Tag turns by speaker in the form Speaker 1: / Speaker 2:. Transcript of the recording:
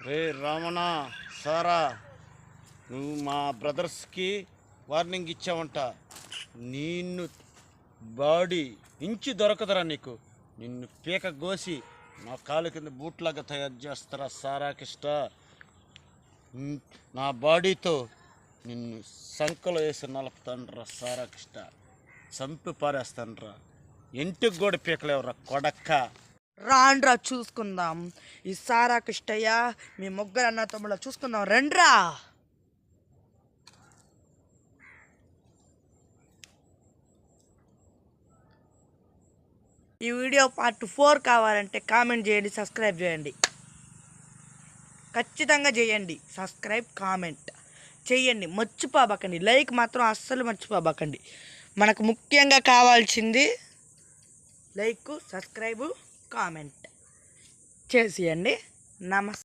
Speaker 1: రే రమణ సారా, నువ్వు మా బ్రదర్స్కి వార్నింగ్ ఇచ్చావంట. నిన్ను బాడీ ఇంచి దొరకదురా నీకు. నిన్ను పీక గోసి నా కాలు కింద బూట్లాగా తయారు చేస్తారా సారాకిష్ట. నా బాడీతో నిన్ను సంకలో వేసి నలుపుతాండ్రా సారాకిష్ట. చంపి పారేస్తాన్రా. ఇంటికి కూడా పీకలేవురా కొడక్క.
Speaker 2: రాండ్రా చూసుకుందాం. ఈ సారాకిష్టయ్య మీ ముగ్గురు అన్న తమ్ముళ్ళ చూసుకుందాం రండ్రా. ఈ వీడియో పార్ట్ 4 కావాలంటే కామెంట్ చేయండి, సబ్స్క్రైబ్ చేయండి. ఖచ్చితంగా చేయండి. సబ్స్క్రైబ్ కామెంట్ చేయండి, మర్చిపోబాకండి. లైక్ మాత్రం అస్సలు మర్చిపోబాకండి. మనకు ముఖ్యంగా కావాల్సింది లైక్, సబ్స్క్రైబ్, కామెంట్ చేసేయండి. నమస్తే.